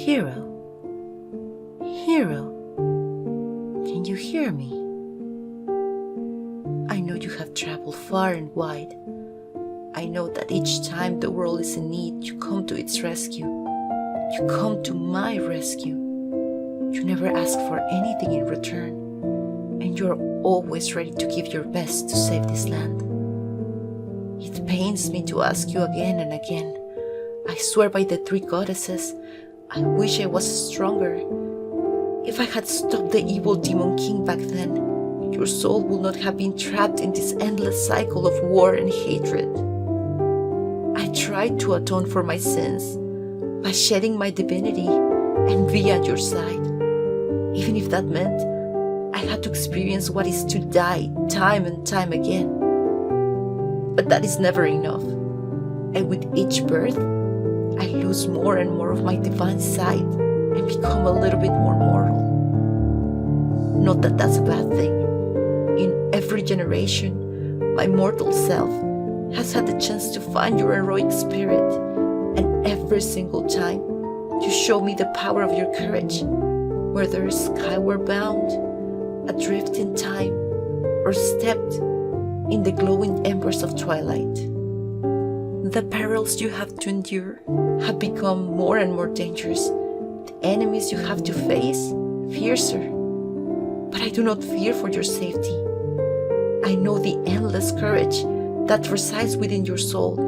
Hero, hero, can you hear me? I know you have traveled far and wide. I know that each time the world is in need, you come to its rescue. You come to my rescue. You never ask for anything in return, and you're always ready to give your best to save this land. It pains me to ask you again and again. I swear by the three goddesses, I wish I was stronger. If I had stopped the evil demon king back then, your soul would not have been trapped in this endless cycle of war and hatred. I tried to atone for my sins by shedding my divinity and be at your side, even if that meant I had to experience what is to die time and time again. But that is never enough, and with each birth, I lose more and more of my divine side and become a little bit more mortal. Not that that's a bad thing. In every generation, my mortal self has had the chance to find your heroic spirit, and every single time, you show me the power of your courage, whether skyward bound, adrift in time, or stepped in the glowing embers of twilight. The perils you have to endure have become more and more dangerous. The enemies you have to face, fiercer. But I do not fear for your safety. I know the endless courage that resides within your soul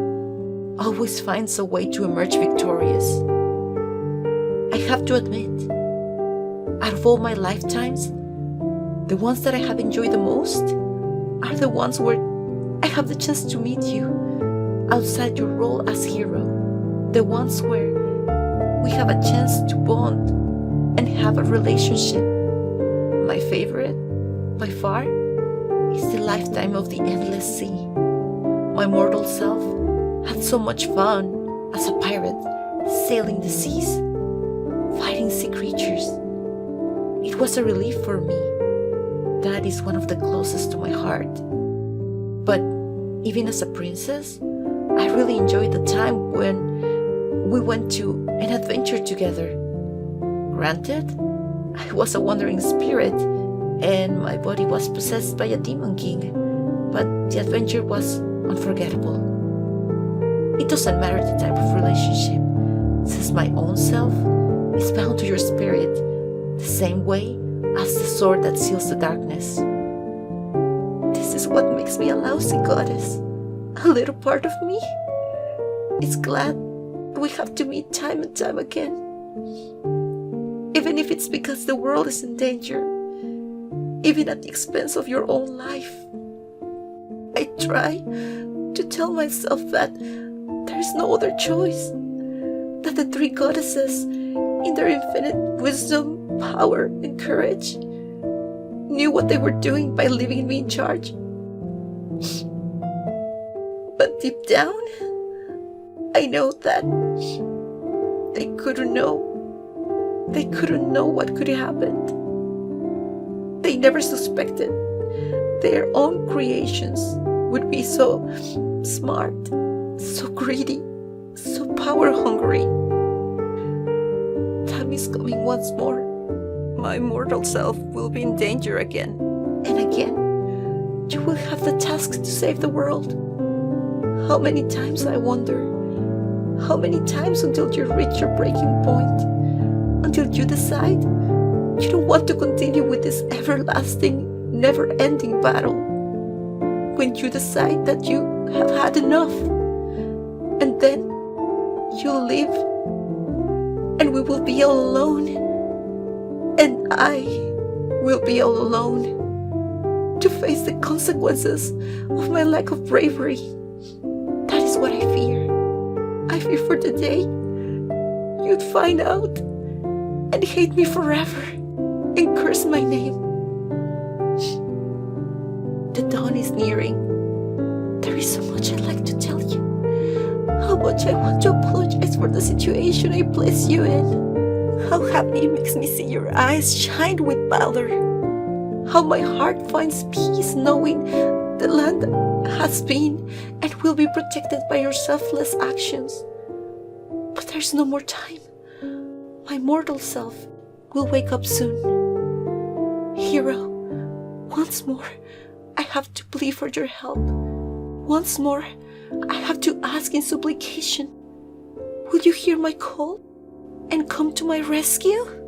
always finds a way to emerge victorious. I have to admit, out of all my lifetimes, the ones that I have enjoyed the most are the ones where I have the chance to meet you outside your role as hero. The ones where we have a chance to bond and have a relationship. My favorite, by far, is the lifetime of the endless sea. My mortal self had so much fun as a pirate, sailing the seas, fighting sea creatures. It was a relief for me. That is one of the closest to my heart. But even as a princess, I really enjoyed the time when we went to an adventure together. Granted, I was a wandering spirit and my body was possessed by a demon king, but the adventure was unforgettable. It doesn't matter the type of relationship, since my own self is bound to your spirit the same way as the sword that seals the darkness. This is what makes me a lousy goddess. A little part of me is glad we have to meet time and time again. Even if it's because the world is in danger, even at the expense of your own life. I try to tell myself that there is no other choice, that the three goddesses, in their infinite wisdom, power, and courage, knew what they were doing by leaving me in charge. But deep down, I know that they couldn't know. They couldn't know what could have happened. They never suspected their own creations would be so smart, so greedy, so power-hungry. Time is coming once more. My mortal self will be in danger again. And again, you will have the task to save the world. How many times, I wonder? How many times until you reach your breaking point? Until you decide you don't want to continue with this everlasting, never-ending battle. When you decide that you have had enough, and then you'll leave, and we will be all alone, and I will be all alone to face the consequences of my lack of bravery. That is what I fear. I fear for the day you'd find out and hate me forever and curse my name. The dawn is nearing. There is so much I'd like to tell you. How much I want to apologize for the situation I placed you in. How happy it makes me see your eyes shine with valor. How my heart finds peace knowing the land has been and will be protected by your selfless actions. But there's no more time. My mortal self will wake up soon. Hero, once more, I have to plead for your help. Once more, I have to ask in supplication. Will you hear my call and come to my rescue?